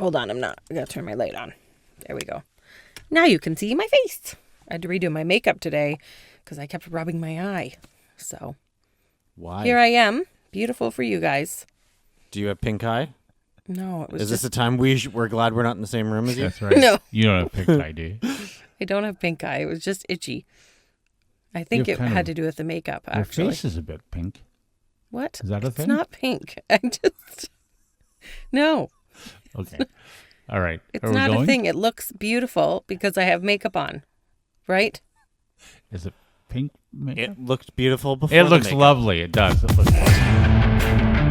Hold on, I gotta turn my light on. There we go. Now you can see my face. I had to redo my makeup today because I kept rubbing my eye. So why? Here I am, beautiful for you guys. Do you have pink eye? No, it was. Is this a time we're glad we're not in the same room as you? That's right. No. You don't have pink eye, do you? I don't have pink eye. It was just itchy. I think it had to do with the makeup, actually. Your face is a bit pink. What? Is that a thing? It's not pink. No. Okay. All right. It's not a thing. It looks beautiful because I have makeup on. Right? Is it pink makeup? It looked beautiful before. It looks lovely. It does. It looks lovely.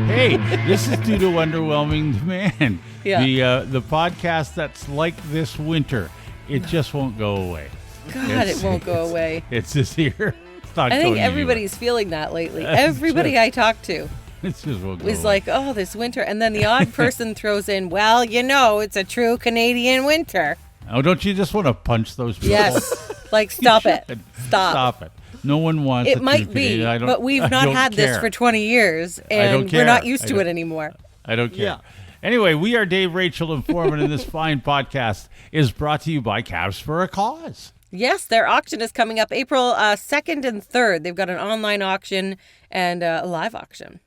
Hey, this is due to Underwhelming Demand. Yeah. The podcast that's like this winter. It just won't go away. God, it won't go away. It's just here. It's not I think going everybody's feeling that lately. Everybody I talk to is like, oh, this winter. And then the odd person throws in, well, it's a true Canadian winter. Oh, don't you just want to punch those people? Yes. Like, stop it. Stop it. No one wants it. It might be, but we've not had this for 20 years, and we're not used to it anymore. I don't care. Yeah. Anyway, we are Dave, Rachel, and Forman, and this fine podcast is brought to you by Calves for a Cause. Yes, their auction is coming up April 2nd and 3rd. They've got an online auction and a live auction.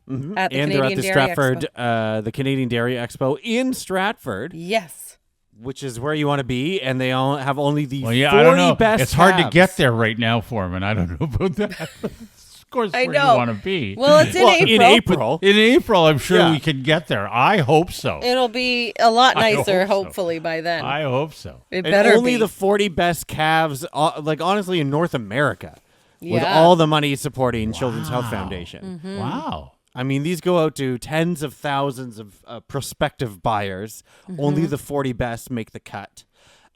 Mm-hmm. At the and Canadian they're at the Dairy Stratford, Expo. The Canadian Dairy Expo in Stratford. Yes. Which is where you want to be, and they all have only the 40 I don't know. best It's hard to calves. get there right now, Foreman. I don't know about that. Of course, I where know. you want to be. Well, it's in April. In April, I'm sure we can get there. I hope so. It'll be a lot nicer, hopefully, by then. I hope so. It And better only be. the 40 best calves, honestly, in North America, with Yeah. all the money supporting Children's Health Foundation. Mm-hmm. Wow. I mean, these go out to tens of thousands of prospective buyers. Mm-hmm. Only the 40 best make the cut.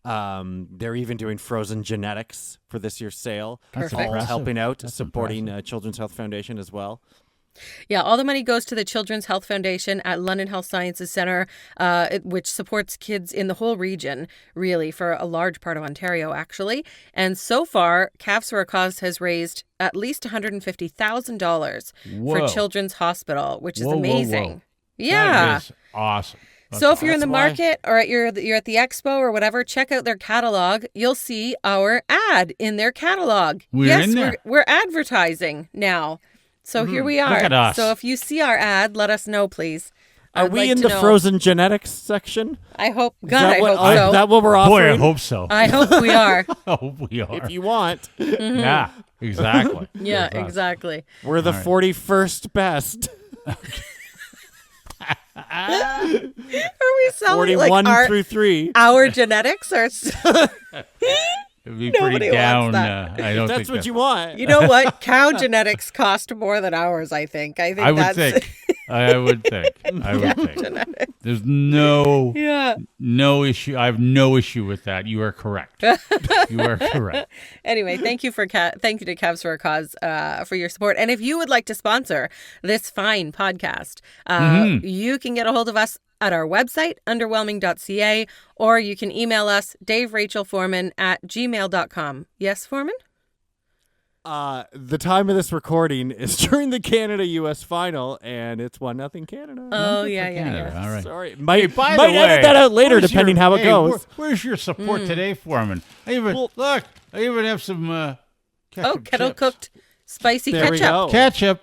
They're even doing frozen genetics for this year's sale. Perfect. All impressive. helping out, That's supporting Children's Health Foundation as well. Yeah, all the money goes to the Children's Health Foundation at London Health Sciences Centre, which supports kids in the whole region, really, for a large part of Ontario, actually. And so far, Calves for a Cause has raised at least $150,000 for Children's Hospital, which is amazing. Whoa. Yeah. That is awesome. So if you're in the That's why- market or you're at the expo or whatever, check out their catalog. You'll see our ad in their catalog. We're in there. We're advertising now. So here we are. Look at us. So if you see our ad, let us know, please. Are I'd we like in to the know. frozen genetics section? I hope. Is God, that I what- hope so. Is that what we're Boy, offering? I hope so. I hope we are. I hope we are. If you want. Yeah, exactly. Yeah, That's us. exactly. We're the 41st best. Are we selling 41 like through 3. our genetics or? It'd be Nobody pretty down. wants I don't That's think what you want. You know what? Cow genetics cost more than ours. I think. I I would that's think. I would think. I would think. genetics. There's no Yeah. issue. I have no issue with that. You are correct. You are correct. Anyway, thank you to Calves for a Cause for your support. And if you would like to sponsor this fine podcast, you can get a hold of us at our website, underwhelming.ca, or you can email us, daverachelforman@gmail.com. Yes, Forman? The time of this recording is during the Canada-U.S. final, and it's 1-0 Canada. Oh, yeah. Canada. All right. Sorry. Might By edit the way, that out later, where's depending how it goes. Where's your support today, Foreman? I even have some ketchup kettle chips. cooked spicy There we ketchup. go. Ketchup.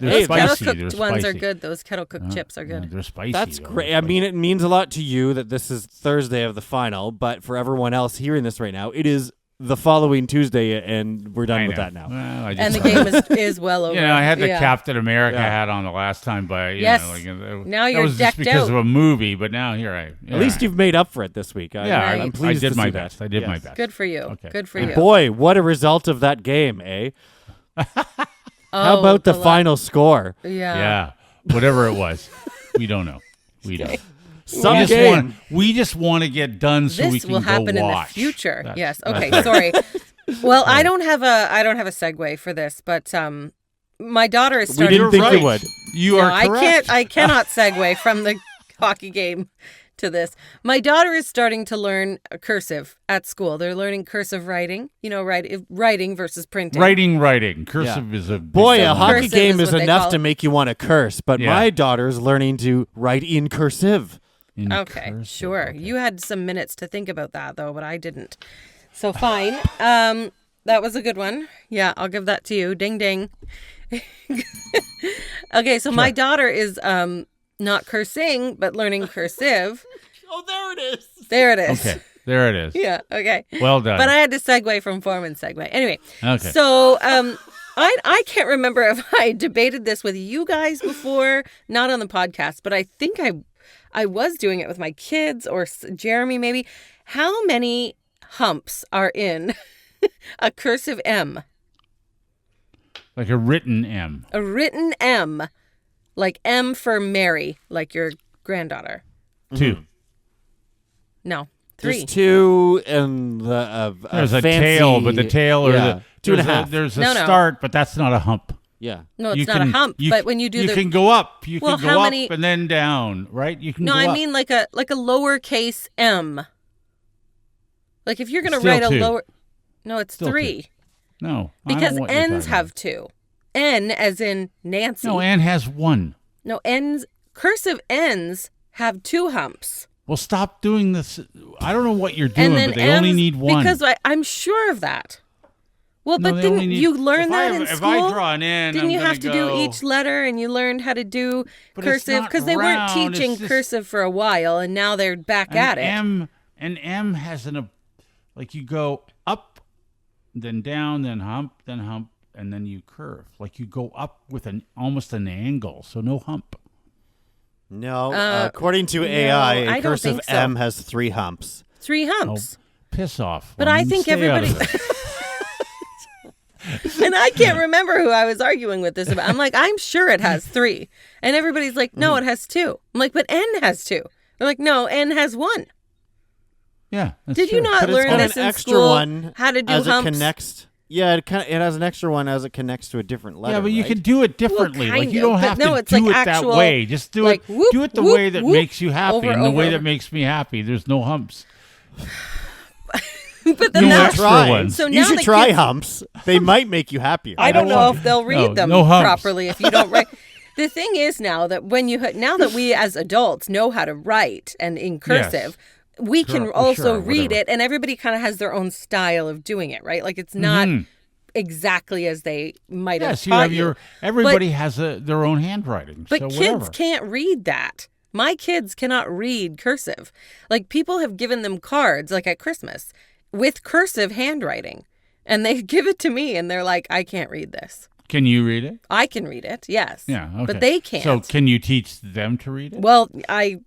They're Those spicy. kettle They're cooked ones are spicy. good. Those kettle cooked chips are good. They're spicy. That's though. great. I mean, it means a lot to you that this is Thursday of the final, but for everyone else hearing this right now, it is the following Tuesday, and we're done with that now. Well, I And just the game is well over. I had the Yeah. Captain America hat on the last time, but Yes. that Now you're was just decked because out. of a movie. But now here At least you've made up for it this week. Right. I'm pleased I did to my see best. that. I did my Yes. best. Good for you. Okay. Good for And you. boy, what a result of that game, eh? How Oh, about the final score? Yeah. Whatever it was, we don't know. We don't. Some We game. just want to get done so we This can will go happen in the watch. future. That's- Yes. that's Okay. right. Sorry. Well, I don't have a segue for this, but my daughter is We starting. didn't think right. you would. You No, are correct. I cannot segue from the hockey game to this. My daughter is starting to learn cursive at school. They're learning cursive writing, writing versus printing. Writing. Cursive is a big Boy, a one. hockey Cursive game is is what they enough call to it. make you want to curse, but Yeah. my daughter's learning to write in cursive. In Okay, cursive, sure. okay. You had some minutes to think about that, though, but I didn't. So fine. That was a good one. Yeah, I'll give that to you. Ding, ding. Okay, so my daughter is not cursing, but learning cursive. Oh, there it is. There it is. Okay, there it is. Yeah, okay. Well done. But I had to segue from Forman's segue. Anyway, Okay. so I can't remember if I debated this with you guys before, not on the podcast, but I think I was doing it with my kids or Jeremy maybe. How many humps are in a cursive M? Like a written M. A written M, like M for Mary, like your granddaughter. 2. No, 3. There's 2 and the There's a fancy, tail, but the tail or yeah, the 2.5. There's a No. start, but that's not a hump. Yeah. No, it's You not can- a hump. you But c- when you do you the can go up. You Well, can how go up many- and then down, right? You can no, go I up. mean like a lowercase M. Like if you're gonna Still write a 2. lower, no, it's Still 3 no, I don't because know what you're N's talking have about. 2. N as in Nancy. No, Anne has 1. No, N's cursive N's have 2 humps. Well, stop doing this. I don't know what you're doing, And then but they only M's, need 1. Because I'm sure of that. Well, No, but they only didn't need- you learn if that I- in if school? I draw an N, Didn't I'm you gonna have to go- do each letter and you learned how to do But it's cursive? not Because they weren't round, teaching it's just- cursive for a while and now they're back at it. An M has like you go up, then down, then hump, and then you curve. Like you go up with almost an angle, so no hump. No, according to AI, I a don't cursive think so. M has 3 humps. 3 humps. Piss off. But woman. I think Stay out of everybody- it. And I can't remember who I was arguing with this about. I'm like, I'm sure it has 3. And everybody's like, no, it has 2. I'm like, but N has 2. They're like, no, N has 1. Yeah. that's Did you true. not But it's learn got this an in extra school? one How to do as humps? it connects. Yeah, it has an extra one as it connects to a different letter. Yeah, but you right? can do it differently. Like kind you of, don't but have no, to it's do like it actual, that way. Just do like, it. whoop, Do it the whoop, way that whoop, makes you happy, over, and the way over. that makes me happy. There's no humps. But then No now, extra Try. ones. So You now should the try kids- humps. They might make you happier. I don't know want- if they'll read no, them no humps. properly if you don't write. The thing is now that now that we as adults know how to write and in cursive, we can Sure, also sure, read whatever. it, and everybody kind of has their own style of doing it, right? Like it's not exactly as they might have Yes, you taught have you. your. Everybody has their own handwriting. But so kids whatever. can't read that. My kids cannot read cursive. Like people have given them cards, like at Christmas, with cursive handwriting. And they give it to me and they're like, I can't read this. Can you read it? I can read it, yes. Yeah. Okay. But they can't. So can you teach them to read it? Well, I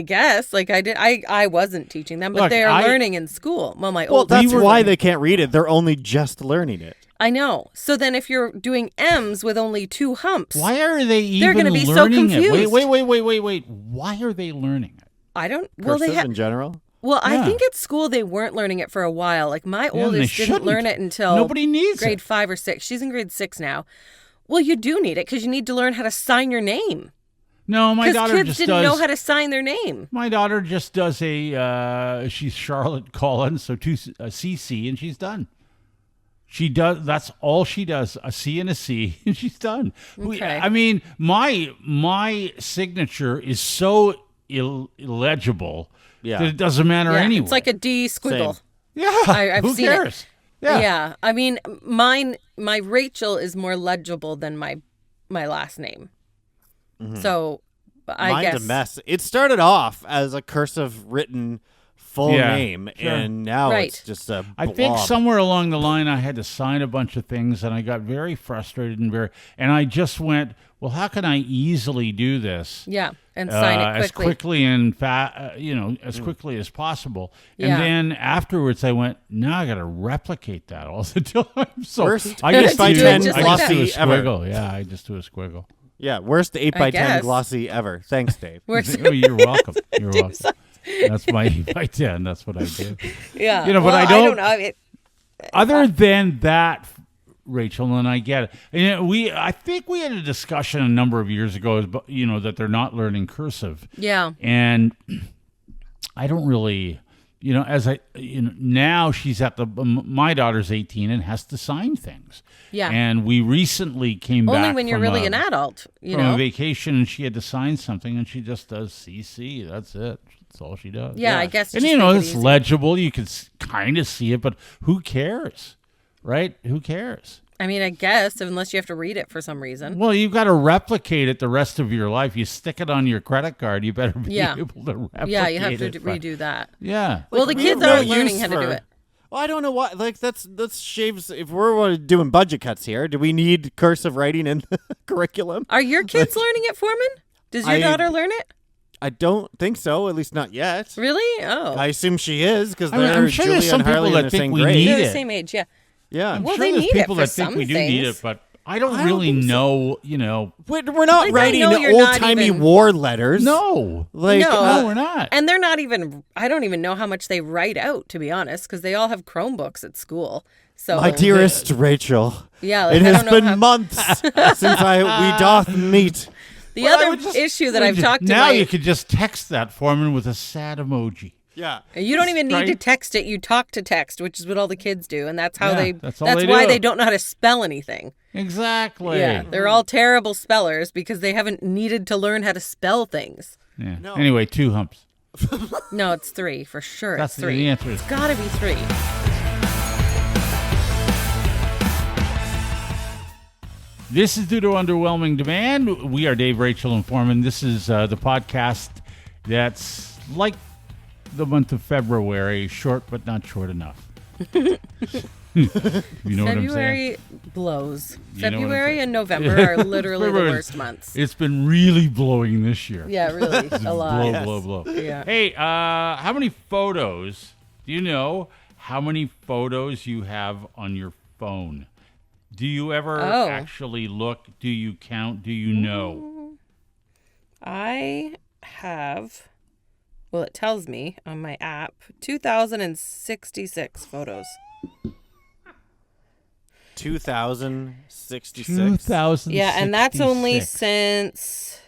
guess. Like I did I wasn't teaching them, but Look, they're I- learning in school. Well, my Well, old that's were- why they can't read it. They're only just learning it. I know. So then if you're doing M's with only 2 humps, Why are they even They're gonna be so learning it? confused. Wait. Why are they learning it? I don't well Cursive they in general. Well, I Yeah. think at school they weren't learning it for a while. Like my and they oldest didn't learn shouldn't. it until Nobody needs grade it. 5 or 6. She's in grade 6 now. Well, you do need it because you need to learn how to sign your name. No, my Because daughter kids just didn't does. know how to sign their name. My daughter just does she's Charlotte Collins, so 2 CC, and she's done. She does. That's all she does. A C and a C, and she's done. Okay. I mean, my signature is so illegible Yeah. that it doesn't matter Yeah, anyway. it's like a D squiggle. Same. yeah. I've who seen it. cares? Yeah. I mean, my Rachel is more legible than my last name. So I Mine's guess a mess. It started off as a cursive written full Yeah, name, sure. and now Right. it's just a I think blob. somewhere along the line I had to sign a bunch of things, and I got very frustrated and I just went, well, how can I easily do this? Yeah, and sign it as quickly. quickly and as quickly as possible. And Yeah. then afterwards, I went, now I got to replicate that all the time. So Worst I just 8x10 do, just like I just do a glossy ever. squiggle. Yeah, I just do a squiggle. Yeah, worst 8x10 guess. glossy ever. Thanks, Dave. Works. Oh, you're welcome. You're welcome. That's my 8x10. That's what I do. Yeah. You know, but well, I I don't- don't know. Other than that, Rachel, and I get it. And I think we had a discussion a number of years ago, that they're not learning cursive. Yeah. And I don't really, now she's at my daughter's 18 and has to sign things. Yeah. And we recently came back Only when you're really an adult, from a vacation, and she had to sign something, and she just does CC. That's it. That's all she does. Yeah, I guess. And it's legible. You can kind of see it, but who cares, right? Who cares? I mean, I guess, unless you have to read it for some reason. Well, you've got to replicate it the rest of your life. You stick it on your credit card, you better be able to replicate it. Yeah, you have to redo that. Yeah. Well, the kids aren't learning how to do it. Well, I don't know why. Like, that's shaves. If we're doing budget cuts here, do we need cursive writing in the curriculum? Are your kids learning it, Forman? Does your daughter learn it? I don't think so. At least not yet. Really? Oh. I assume she is because I'm sure Julia there's some and Harley people in that the think same we grade. need They're it. the same age, yeah. Yeah. I'm Well, sure they there's need it people for that think some we do need things. it, but I don't really know, We're not Like, writing I know you're not old-timey even- war letters. No. Like, No. No, we're not. And they're not even, I don't even know how much they write out, to be honest, because they all have Chromebooks at school. So my dearest Rachel, yeah, like, it I has don't know been how, months since we doth meet. The other issue that I've talked to now you could just text that Forman with a sad emoji. Yeah. You don't even need Right? to text it. You talk to text, which is what all the kids do, and that's how that's all that's they why do. they don't know how to spell anything. Exactly. Yeah, they're all terrible spellers because they haven't needed to learn how to spell things. Yeah. No. Anyway, 2 humps. No, it's 3 for sure. That's it's 3. the answer. It's got to be 3. This is due to underwhelming demand. We are Dave, Rachel, and Forman. This is the podcast that's like the month of February, short but not short enough. You know what I'm saying? February blows. You know what I'm February saying? and November are literally the February- worst months. It's been really blowing this year. Yeah, really, a lot. Blow. Yeah. Hey, how many photos, do you know how many photos you have on your phone? Do you ever actually look? Do you count? Do you know? I have, well, it tells me on my app, 2,066 photos. 2,066. 2,000. Yeah, and that's only since,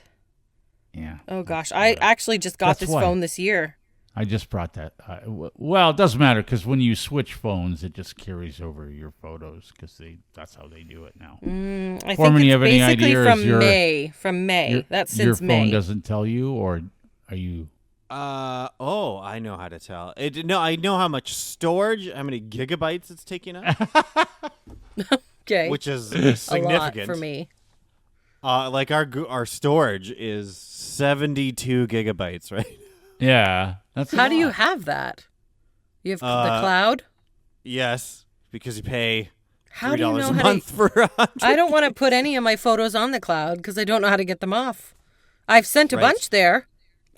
Yeah. oh gosh, I actually just got That's this why. phone this year. I just brought that. Well, it doesn't matter because when you switch phones, it just carries over your photos because that's how they do it now. I Forman, think you it's have any basically idea? from May. That's since your May. phone doesn't tell you, or are you? I know how to tell. I know how much storage, how many gigabytes it's taking up, Okay. which is a significant lot for me. Like our storage is 72 gigabytes, right? Yeah, that's. How do you have that? You have the cloud? Yes, because you pay How do you $3 know a how month to? for 100. I don't want to put any of my photos on the cloud because I don't know how to get them off. I've sent a Right. bunch there.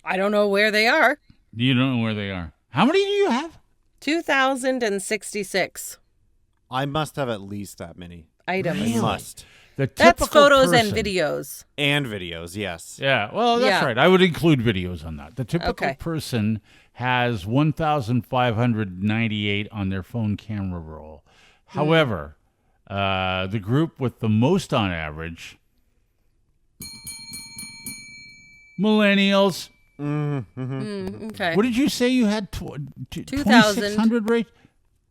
I don't know where they are. You don't know where they are. How many do you have? 2,066 I must have at least that many. items. I must. The That's typical photos person. and videos. And videos, yes. Yeah, well, that's Yeah. right. I would include videos on that. The typical Okay. person has 1,598 on their phone camera roll. However, the group with the most on average, millennials. Okay. What did you say you had? 2,000. 2,600 rate?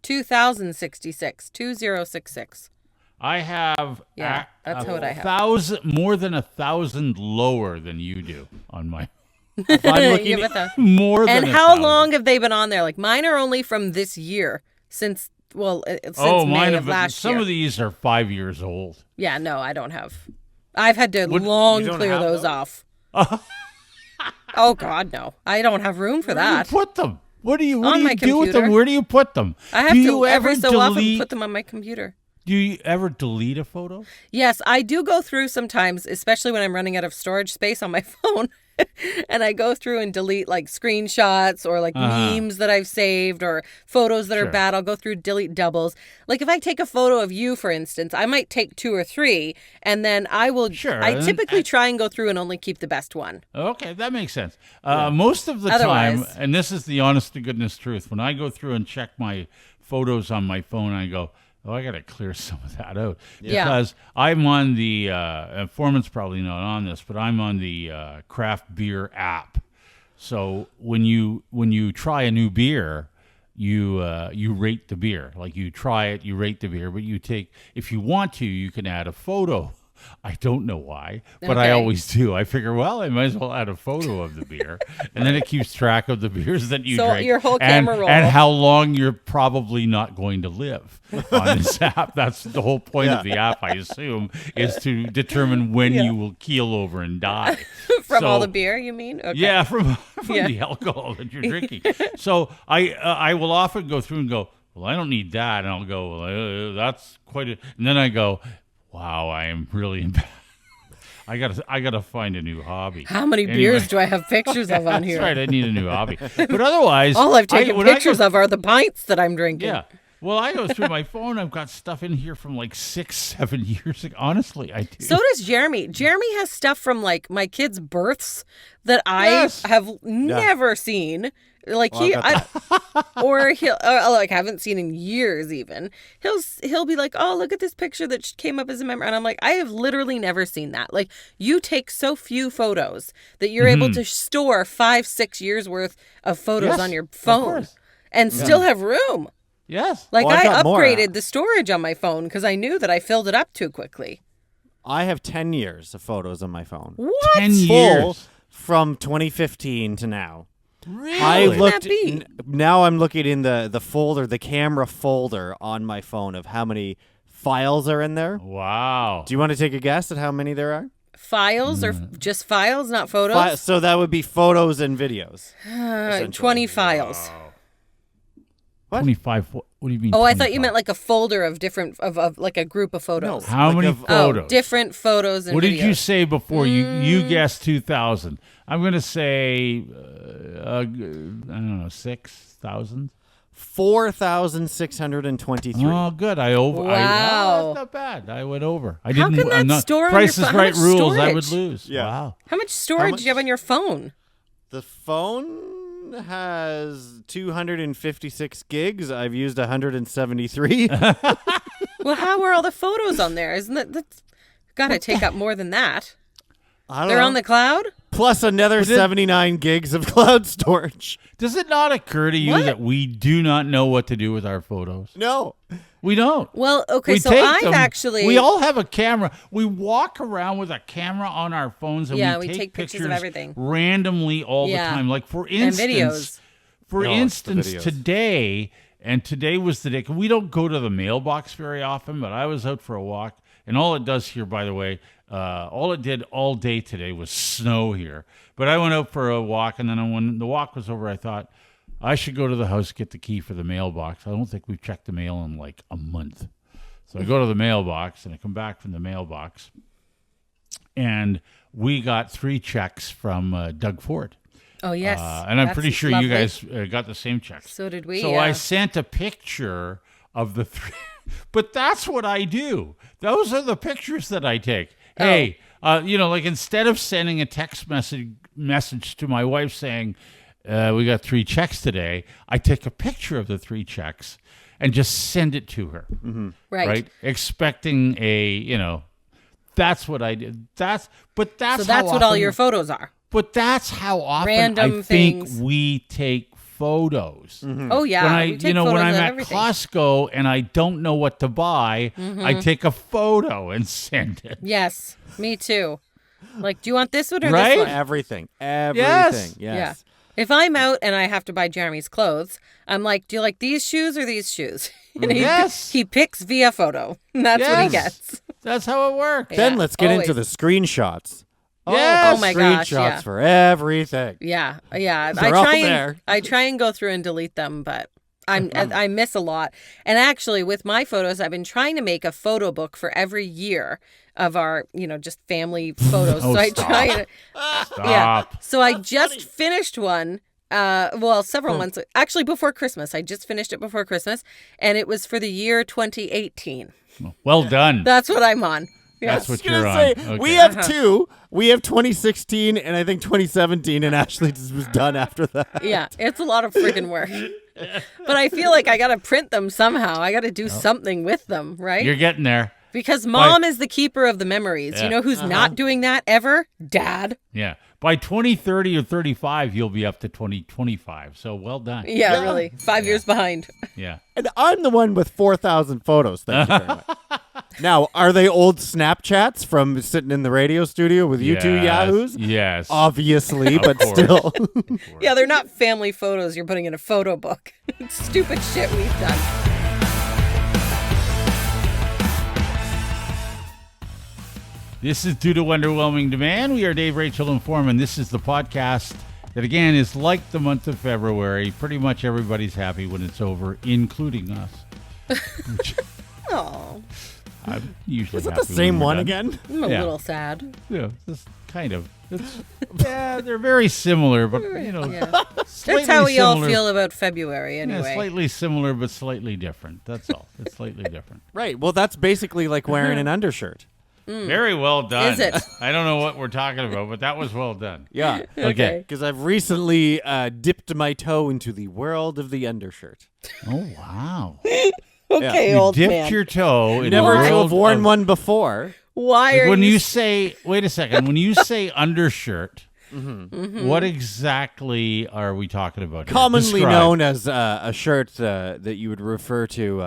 2,066. 2,066. I have Yeah, that's what I have. more than 1,000 lower than you do on my If I'm looking You have 1,000. more than And how 1,000. long have they been on there? Like mine are only from this year, since since May of last some year. of these are 5 years old. Yeah, no, I don't have. I've had to you long don't clear have those those? off. Oh God, no! I don't have room for Where that. do you put them? What do you On do my you do with them? computer. Where do you put them? I have do you to every ever so often delete- put them on my computer. Do you ever delete a photo? Yes, I do go through sometimes, especially when I'm running out of storage space on my phone. And I go through and delete like screenshots or like memes that I've saved or photos that Sure. are bad. I'll go through, delete doubles. Like if I take a photo of you, for instance, I might take 2 or 3 and then I will. Sure. I typically try and go through and only keep the best one. Okay, that makes sense. Most of the Otherwise- time, and this is the honest to goodness truth, when I go through and check my photos on my phone, I go, oh, I got to clear some of that out. Yeah. Because I'm on the, Forman's probably not on this, but I'm on the craft beer app. So when you try a new beer, you rate the beer. Like you try it, you rate the beer, but if you want to, you can add a photo. I don't know why, but I always do. I figure, well, I might as well add a photo of the beer, and then it keeps track of the beers that you drink. Your whole camera roll. And how long you're probably not going to live on this app. That's the whole point of the app, I assume, is to determine when you will keel over and die. From all the beer, you mean? Okay. Yeah, from the alcohol that you're drinking. So I will often go through and go, well, I don't need that, and I'll go, well, that's quite a, and then I go, wow, I am really I gotta find a new hobby. How many beers do I have pictures of on here? That's right, I need a new hobby. But otherwise, all I've taken pictures of are the pints that I'm drinking. Yeah. Well, I go through my phone. I've got stuff in here from like 6-7 years ago. Honestly, I do. So does Jeremy. Jeremy has stuff from like my kids' births that I have never seen. Like or he'll like haven't seen in years even. He'll be like, oh, look at this picture that came up as a memory, and I'm like, I have literally never seen that. Like you take so few photos that you're able to store 5-6 years worth of photos on your phone and still have room. Yes. Like I upgraded the storage on my phone because I knew that I filled it up too quickly. I have 10 years of photos on my phone. What? 10 years from 2015 to now. Really? I looked. that be? Now I'm looking in the folder, the camera folder on my phone of how many files are in there. Wow. Do you want to take a guess at how many there are? Files or just files, not photos? So that would be photos and videos. 20 files. Wow. What? 25. What do you mean? Oh, 25? I thought you meant like a folder of different of like a group of photos. No. How like many a- photos? Different photos and What videos. did you say before? You guessed 2,000. I'm going to say, I don't know, 6,000. 4,623. Oh, good. Wow. That's not bad. I went over. I How didn't. can that store on Price your is phone? Right How much rules. I would storage? lose. Yeah. Wow. How much storage do you have on your phone? The phone has 256 gigs. I've used 173. Well, how are all the photos on there? Isn't that's got to take up more than that? I don't They're know. on the cloud? Plus another 79 gigs of cloud storage. Does it not occur to you that we do not know what to do with our photos? No. We don't. Well, okay, We so take I've them. actually... We all have a camera. We walk around with a camera on our phones and Yeah, we we take pictures of everything. randomly all the time. Like for instance, And videos. For No, it's the instance, videos. today was the day. We don't go to the mailbox very often, but I was out for a walk, and all it does here, by the way, all it did all day today was snow here. But I went out for a walk, and then when the walk was over, I thought I should go to the house, get the key for the mailbox. I don't think we've checked the mail in like a month. So I go to the mailbox, and I come back from the mailbox, and we got 3 checks from Doug Ford. Oh, yes. And I'm That's pretty sure lovely. you guys got the same checks. So did we, So yeah. I sent a picture of the 3. But that's what I do. Those are the pictures that I take. Oh. Hey, like instead of sending a text message to my wife saying, we got 3 checks today, I take a picture of the 3 checks and just send it to her. Mm-hmm. Right. Expecting that's what I did. That's So that's what all your photos are. But that's how often Random I think things. we take photos. Oh, yeah. We take photos when I'm of at everything. Costco and I don't know what to buy, I take a photo and send it. Yes, me too. Like, do you want this one or Right? this one? Everything. Yes. Yeah. If I'm out and I have to buy Jeremy's clothes, I'm like, do you like these shoes or these shoes? And he picks via photo. That's what he Yes. gets. That's how it works. Then Yeah, let's get into always. the screenshots. Yes. Oh my gosh, Screenshots yeah. for everything. Yeah. They're all there. I try and go through and delete them, but I miss a lot. And actually, with my photos, I've been trying to make a photo book for every year of our, just family photos. Oh, so I stop. try to, Stop. So I just finished one. Several months. Actually, before Christmas. I just finished it before Christmas, and it was for the year 2018. Well done. That's what I'm on. That's what I was you're gonna on. say, Okay. we have 2. We have 2016 and I think 2017, and Ashley just was done after that. Yeah, it's a lot of freaking work. But I feel like I got to print them somehow. I got to do something with them, right? You're getting there. Because mom is the keeper of the memories. Yeah. You know who's not doing that ever? Dad. Yeah. By 2030 or 35, you'll be up to 2025. So well done. Yeah, really. 5 years behind. Yeah. And I'm the one with 4,000 photos. Thank you very much. Now, are they old Snapchats from sitting in the radio studio with you two yahoos? Yes. Obviously, but course. still. Yeah, they're not family photos you're putting in a photo book. It's stupid shit we've done. This is Due to Underwhelming Demand. We are Dave, Rachel, and Forman. This is the podcast that, again, is like the month of February. Pretty much everybody's happy when it's over, including us. Oh, I'm usually Is it happy the same when we're one done. again? I'm a Yeah. little sad. Yeah, it's kind of. Yeah, they're very similar, but, Yeah. slightly That's how we all similar. feel about February Yeah, anyway. slightly similar, but slightly different. That's all. It's slightly different. Right. Well, that's basically like wearing an undershirt. Very well done. Is it? I don't know what we're talking about, but that was well done. Yeah. Okay. Because I've recently dipped my toe into the world of the undershirt. Oh, wow. Okay, You old dipped man. your toe in Never the to world have worn of- one before. Why are When you you say, wait a second, when you say undershirt, what exactly are we talking about here? Commonly Describe. known as a shirt that you would refer to,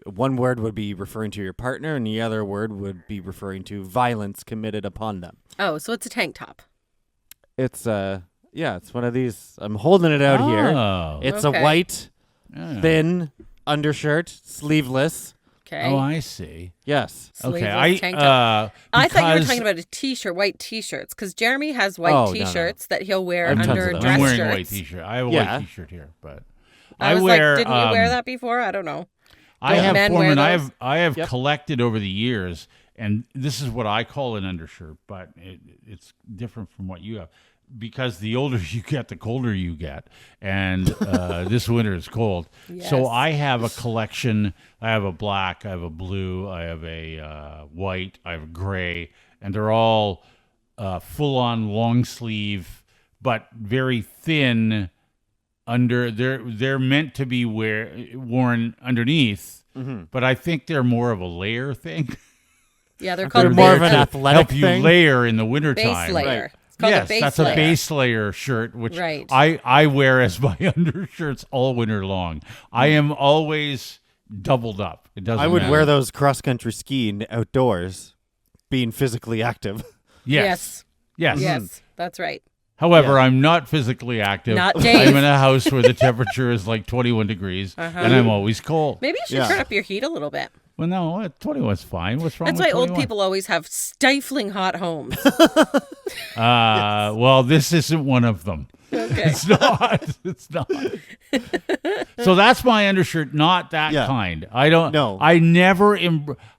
one word would be referring to your partner, and the other word would be referring to violence committed upon them. Oh, so it's a tank top. It's it's one of these. I'm holding it out here. Oh. It's Okay. a white, Yeah. thin undershirt, sleeveless. Okay. Oh, I see. Yes. Okay, Sleeveless tank top. I thought you were because talking about a t-shirt, white t-shirts, because Jeremy has white Oh, no, no. t-shirts that he'll wear I have tons under of those. dress I'm wearing shirts. a white t-shirt. I have a Yeah. white t-shirt here, but I was wear. like, didn't you wear that before? I don't know. I Don't have men wear Forman. those? I have Yep. collected over the years, and this is what I call an undershirt, but it's different from what you have. Because the older you get, the colder you get, and this winter is cold. Yes. So I have a collection. I have a black, I have a blue, I have a white, I have a gray, and they're all full-on long sleeve, but very thin. They're meant to be worn underneath, but I think they're more of a layer thing. Yeah, they're They're called more of base, an athletic Help you thing. layer in the wintertime. base layer. Right. It's called Yes, a base that's layer. a base layer shirt, which Right. I wear as my undershirts all winter long. I am always doubled up. It doesn't I would matter. wear those cross-country skiing outdoors, being physically active. Yes. Yes. Yes, that's right. However, Yeah. I'm not physically active. Not Dave. I'm in a house where the temperature is like 21 degrees, and I'm always cold. Maybe you should Yeah. turn up your heat a little bit. Well, no, 21's fine. What's wrong That's with why old 21? people always have stifling hot homes. Well, this isn't one of them. Okay. It's not. It's not. So that's my undershirt, not that Yeah. kind. I don't. No. I never.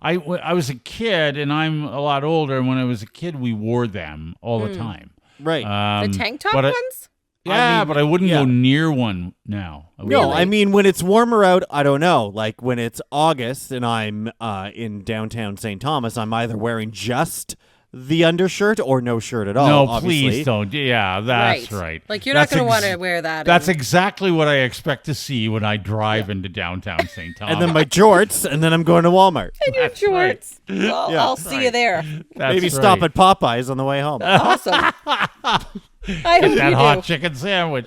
I was a kid, and I'm a lot older. And when I was a kid, we wore them all the time. Right. The tank top but I- ones? Yeah, but I wouldn't yeah. go near one now. I No, wouldn't. I mean when it's warmer out, I don't know. Like when it's August and I'm in downtown St. Thomas, I'm either wearing just the undershirt or no shirt at all. No, obviously. please don't. Yeah, that's right. Like, you're That's not going to ex- want to wear that. That's in- exactly what I expect to see when I drive into downtown St. Thomas. And then my jorts, and then I'm going to Walmart. in your That's right. shorts. Well, Yeah. I'll see you there. That's Maybe right. stop at Popeyes on the way home. Awesome. I hope that you hot do. chicken sandwich.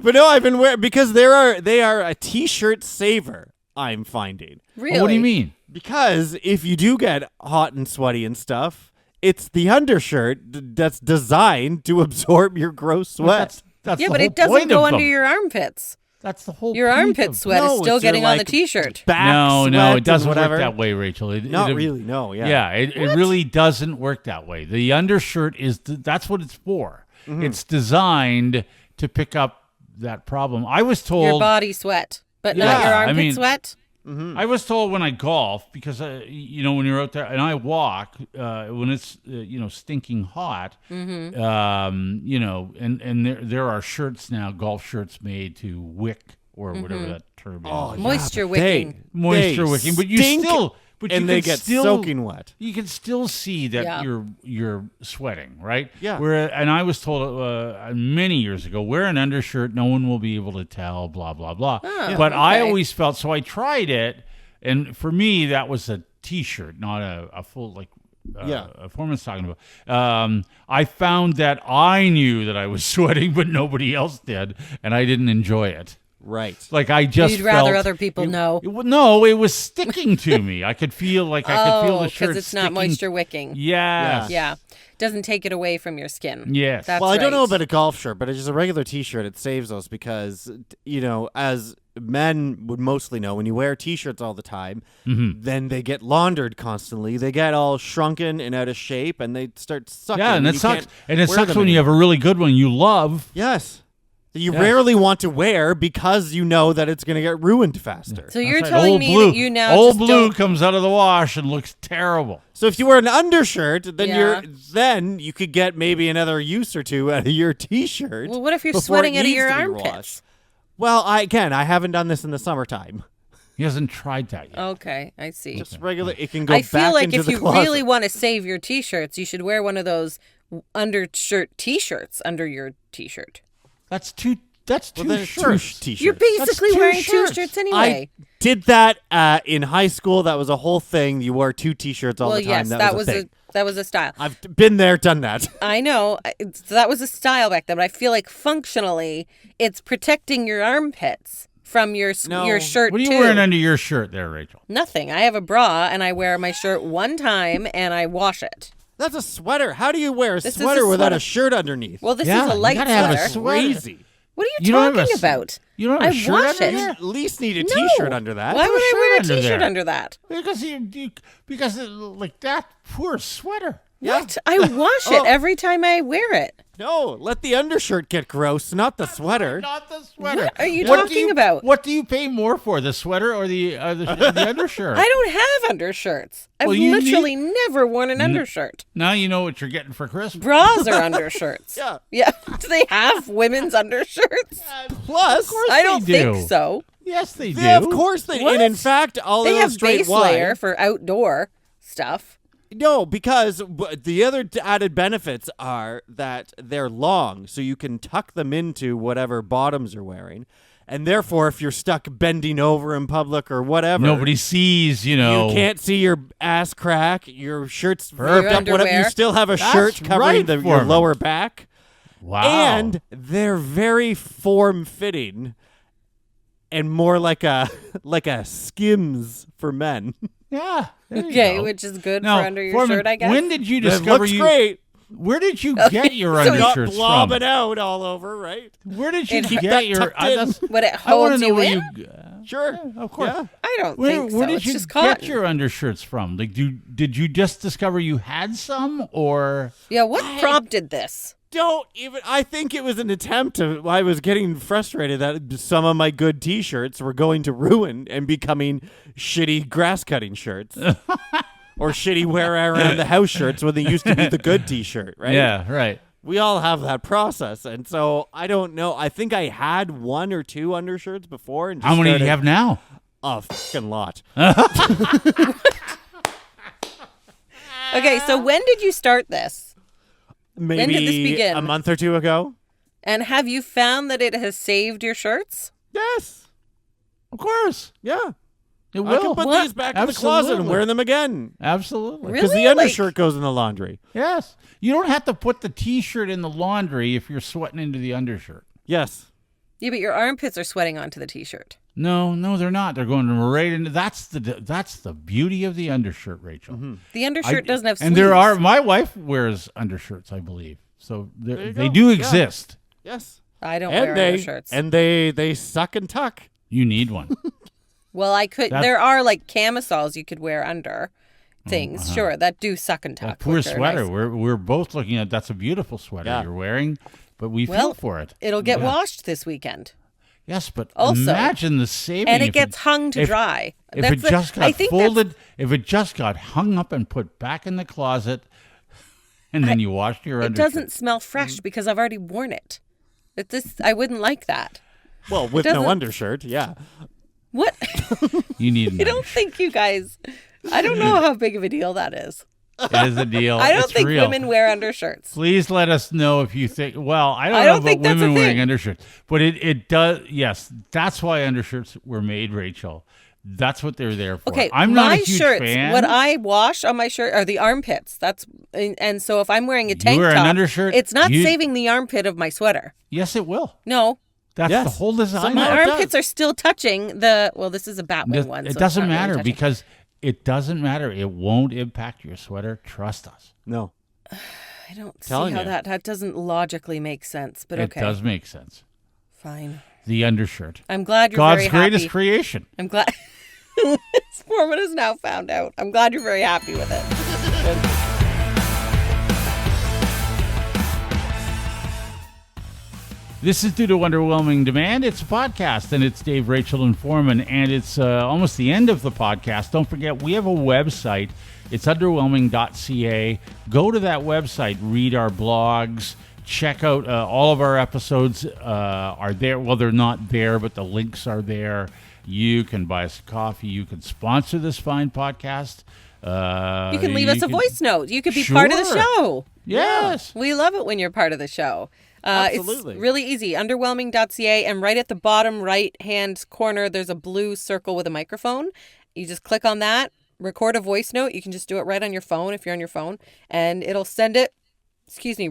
But no, I've been wearing because they are a t-shirt saver. I'm finding Really? What do you mean? because if you do get hot and sweaty and stuff, it's the undershirt that's designed to absorb your gross sweat. That's Yeah, the but whole it doesn't point go of under them. your armpits. That's the whole Your point armpit of sweat is No, still it's your, getting on the like, t-shirt. Back No, sweat it doesn't and work whatever. that way, Rachel. Not really, no, yeah. Yeah, it really doesn't work that way. The undershirt that's what it's for. Mm-hmm. It's designed to pick up that problem. I was told Your body sweat, but not Yeah, your I armpit mean- sweat. I was told when I golf, because when you're out there and I walk, when it's stinking hot, and there are shirts now, golf shirts made to wick or whatever that term is. Oh, yeah, Moisture but they- wicking. Moisture they wicking, but you stink, still, but and you they can get still, soaking wet. You can still see that Yeah. you're sweating, right? Yeah. And I was told many years ago, wear an undershirt, no one will be able to tell, blah blah blah. Oh, but I okay. always felt so. I tried it, And for me, that was a T-shirt, not a full like. Forman's talking about. I found that I knew that I was sweating, but nobody else did, and I didn't enjoy it. Right. Like I just You'd rather felt other people know. No, it was sticking to me. I could feel I could feel the shirt because it's sticking. not moisture wicking. Yes. Yeah. Doesn't take it away from your skin. Yes. That's Well, I don't know right. about a golf shirt, but it's just a regular T-shirt. It saves us because, as men would mostly know, when you wear T-shirts all the time, then they get laundered constantly. They get all shrunken and out of shape, and they start sucking. Yeah, and it you sucks. can't And it wear sucks them when you have a really good one you love. Yes. You rarely want to wear because you know that it's going to get ruined faster. So you're That's right. telling Old me blue. that you now Old just blue don't... comes out of the wash and looks terrible. So if you wear an undershirt, then Yeah. then you could get maybe another use or two out of your T-shirt. Well, what if you're before it sweating out of needs your to be armpits? washed. Well, I haven't done this in the summertime. He hasn't tried that yet. Okay, I see. Just regular. It can go I back feel like into if the you closet. really want to save your T-shirts, you should wear one of those undershirt T-shirts under your T-shirt. That's two. That's two Well, then it's shirts. T-shirts. You're basically two wearing shirts. two shirts I anyway. did that in high school. That was a whole thing. You wore two T-shirts all Well, the time. yes, that was a thing. that was a style. I've been there, done that. I know that was a style back then, but I feel like functionally, it's protecting your armpits from your shirt What are you too. wearing under your shirt there, Rachel? Nothing. I have a bra and I wear my shirt one time and I wash it. That's a sweater. How do you wear a This is sweater a without sweater. a shirt underneath? Well, this Yeah, is a you light gotta have a sweater. sweater. Crazy. What are you You don't have talking a s- about? you don't have I a shirt wash under it. there? At least need a No. T-shirt under that. Why would I shirt wear a under T-shirt there. under that? Because like that poor sweater. What? I wash it every time I wear it. No, let the undershirt get gross, not the sweater. Not the sweater. What are you What do talking about? What do you pay more for, the sweater or the undershirt? I don't have undershirts. I've Well, you literally never worn an undershirt. Now you know what you're getting for Christmas. Bras are undershirts. Yeah. Yeah. Do they have women's undershirts? Plus, I don't they do. think so. Yes, they do. yeah, of course they. What? And in fact, all They of have those straight base wide. layer for outdoor stuff. No, because the other added benefits are that they're long, so you can tuck them into whatever bottoms you're wearing. And therefore, if you're stuck bending over in public or whatever, Nobody sees, you know. you can't see your ass crack, your shirt's Your ripped up, whatever. You underwear. still have a That's shirt covering right, your Forman. lower back. Wow. And they're very form-fitting and more like a Skims for men. yeah. there you Okay, go. which is good Now, for under your Forman, shirt, I guess. When did you It discover looks you? great. Where did you Okay, get your so it's Not undershirts blobbing from? out all over, right? Where did you It- get that your? tucked in. But it I want holds to know you where in? you. Sure. Of course. Yeah. I don't Where, think so. where did It's you just get cotton. your undershirts from? Like, did you just discover you had some, or Yeah, what prompted this? Don't even. I think it was an attempt to. I was getting frustrated that some of my good T-shirts were going to ruin and becoming shitty grass cutting shirts, or shitty wear around the house shirts when they used to be the good T-shirt, right? yeah, right? We all have that process, and so I don't know. I think I had one or two undershirts before. And just How many do started- you have now? A fucking lot. Okay, so when did you start this? Maybe did this begin? a month or two ago. And have you found that it has saved your shirts? Yes. Of course, Yeah. it I can will. put What? these back in the closet and Absolutely. wear them again. Absolutely. Really? Because the Like- undershirt goes in the laundry. Yes. You don't have to put the T-shirt in the laundry if you're sweating into the undershirt. Yes. Yeah, but your armpits are sweating onto the T-shirt. No, they're not. They're going right into. That's the beauty of the undershirt, Rachel. The undershirt doesn't have sleeves. And there are. My wife wears undershirts, I believe. So you they go. do Yeah. exist. Yes. I don't wear undershirts. they suck and tuck. You need one. Well, I could. That- There are like camisoles you could wear under things. Sure, that do suck and tuck. That poor which are sweater. nice. We're both looking at. That's a beautiful sweater Yeah. you're wearing, but we Well, feel for it. It'll get Yeah. washed this weekend, Yes, but Also- imagine the saving. and if it gets hung to if- dry. If That's it the- just I got think that's- folded, if it just got hung up and put back in the closet, and then you washed your It undershirt. doesn't smell fresh because I've already worn it. I wouldn't like that. Well, with no doesn't- undershirt, yeah. What? You need an I don't undershirt. think you guys. I don't know how big of a deal that is. It is a deal. I don't It's think real. women wear undershirts. Please let us know if you think. Well, I don't I know don't think about that's a women wearing thing. undershirts, but it does. Yes, that's why undershirts were made, Rachel. That's what they're there for. Okay, I'm not my a huge shirts, fan. what I wash on my shirt are the armpits. And so if I'm wearing a tank wear top, an undershirt, it's not saving the armpit of my sweater. Yes, it will. No. That's Yes. the whole design. Somehow My it armpits does. are still touching the, well, this is a Batwing one. It so doesn't it's not matter really touching. because it doesn't matter. It won't impact your sweater. Trust us. No. I don't see Telling how you. that doesn't logically make sense, but It okay. does make sense. Fine. The undershirt. I'm glad you're God's very greatest happy. creation. I'm glad. Forman has now found out. I'm glad you're very happy with it. This is Due to Underwhelming Demand. It's a podcast, and it's Dave, Rachel, and Forman, and it's almost the end of the podcast. Don't forget, we have a website. It's Underwhelming.ca. Go to that website, read our blogs, check out all of our episodes are there. Well, they're not there, but the links are there. You can buy us a coffee. You can sponsor this fine podcast. You can leave us a voice note. You could be part of the Sure. show. Yes. We love it when you're part of the show. Absolutely. It's really easy. Underwhelming.ca, and right at the bottom right-hand corner, there's a blue circle with a microphone. You just click on that, record a voice note. You can just do it right on your phone if you're on your phone, and it'll send it,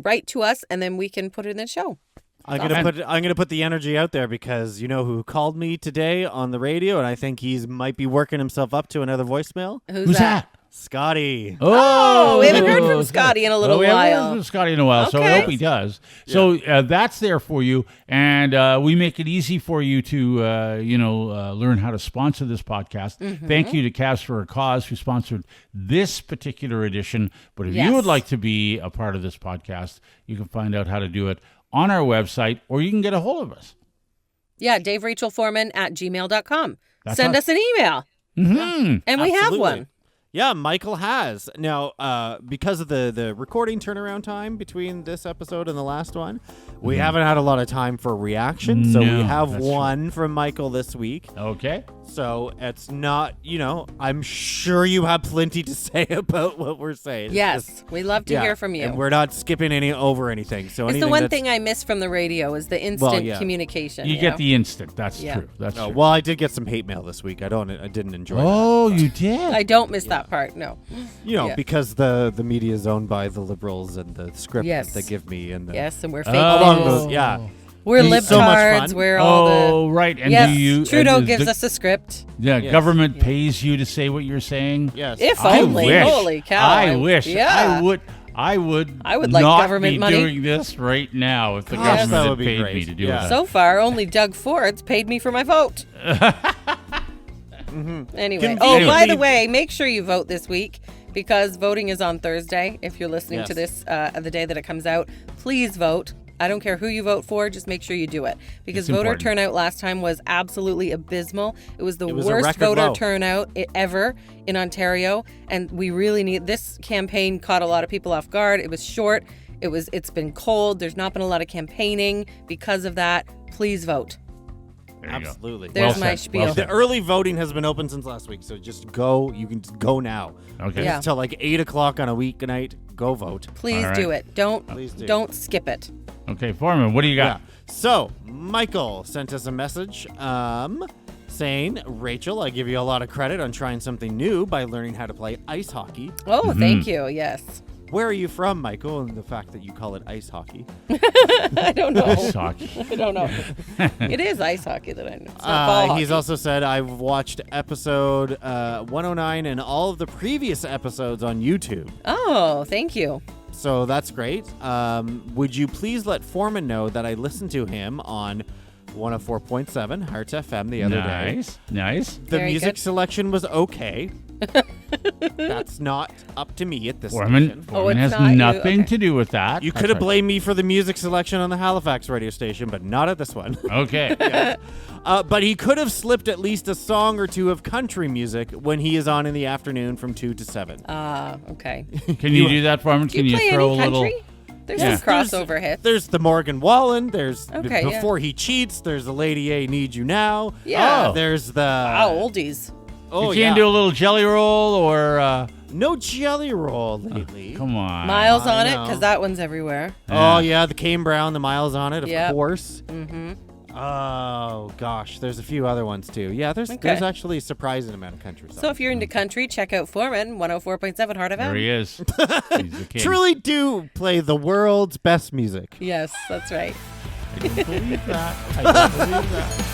right to us, and then we can put it in the show. I'm gonna put the energy out there because you know who called me today on the radio, and I think he's might be working himself up to another voicemail. Who's that? Scotty. Oh, we haven't heard from Scotty in a little We haven't while. heard from Scotty in a while, so I Okay. hope he does. So that's there for you, and we make it easy for you to, learn how to sponsor this podcast. Mm-hmm. Thank you to Calves for a Cause who sponsored this particular edition. But if Yes. you would like to be a part of this podcast, you can find out how to do it on our website, or you can get a hold of us. Yeah, DaveRachelForman@gmail.com. That's Send us an email, Mm-hmm. and we have Absolutely. one. Yeah, Michael has. Now, because of the recording turnaround time between this episode and the last one, we haven't had a lot of time for reaction. So No, we have that's one from Michael this week. Okay. So it's not, I'm sure you have plenty to say about what we're saying. It's Yes, just- we love to hear from you. And we're not skipping over anything. So It's the anything one that's- thing I miss from the radio is the instant yeah. communication. You you get know? the instant. That's Yeah. true. That's Oh, true. well, I did get some hate mail this week. I didn't enjoy that. Oh, you did? I don't miss that part. No. Yeah. Because the media is owned by the liberals and the script Yes. that they give me and the Yes, and we're fake along news. those, yeah. We're It's so much libtards. fun. We're all Oh, right. the. And Yes, do you? Trudeau and gives the- us a script. The Yes. government pays you to say what you're saying. Yes. If I only. wish. Holy cow. I wish. Yeah. I would like not government be money. doing this right now if the Gosh, government that had would be paid great. me to do Yeah. it. So far, only Doug Ford's paid me for my vote. Anyway. Oh, by the Conveniently- way, make sure you vote this week because voting is on Thursday. If you're listening to Yes. this the day that it comes out, please vote. I don't care who you vote for, just make sure you do it. Because It's voter important. turnout last time was absolutely abysmal. It was the It was a worst record voter low. turnout ever in Ontario. And we really need this campaign caught a lot of people off guard. It was short. It's been cold. There's not been a lot of campaigning because of that. Please vote. There you go. Absolutely. There's Well my said. spiel. Well The said. early voting has been open since last week, so just go. You can just go now. Okay. Yeah. Until like 8 o'clock on a weeknight. Go vote. Please All right. do it. Please do. Don't skip it. Okay, Foreman, what do you Yeah. got? So Michael sent us a message saying, Rachel, I give you a lot of credit on trying something new by learning how to play ice hockey. Oh, Mm-hmm. thank you. Yes. Where are you from, Michael? And the fact that you call it ice hockey. I don't know. Ice hockey. I don't know. It is ice hockey that I know. It's not ball hockey. He's also said, I've watched episode 109 and all of the previous episodes on YouTube. Oh, thank you. So that's great. Would you please let Forman know that I listened to him on 104.7 Hearts FM the other day. Nice. The Very music good. selection was okay. That's not up to me at this Foreman, station. Foreman it's has not you? nothing Okay. to do with that. You That's could have right. blamed me for the music selection on the Halifax radio station, but not at this one. Okay. But he could have slipped at least a song or two of country music when he is on in the afternoon from 2 to 7. Okay. Can you do that, Foreman? Do Can you you play throw any a little? country? There's Yeah. some crossover hits. There's the Morgan Wallen. There's Okay, yeah. Before He Cheats. There's the Lady A Need You Now. Yeah. Oh. There's the Wow, oldies. Oh you yeah. can't do a little jelly roll or No jelly roll lately. come on. Miles I on it know. because that one's everywhere. Oh yeah, the Kane Brown, the Miles on it, of Yep. course. Mm-hmm. Oh, gosh. There's a few other ones, too. Yeah, there's actually a surprising amount of country songs. So if you're into country, check out Forman, 104.7 Heart FM. There he is. He's the king. Truly do play the world's best music. Yes, that's right. I don't believe that.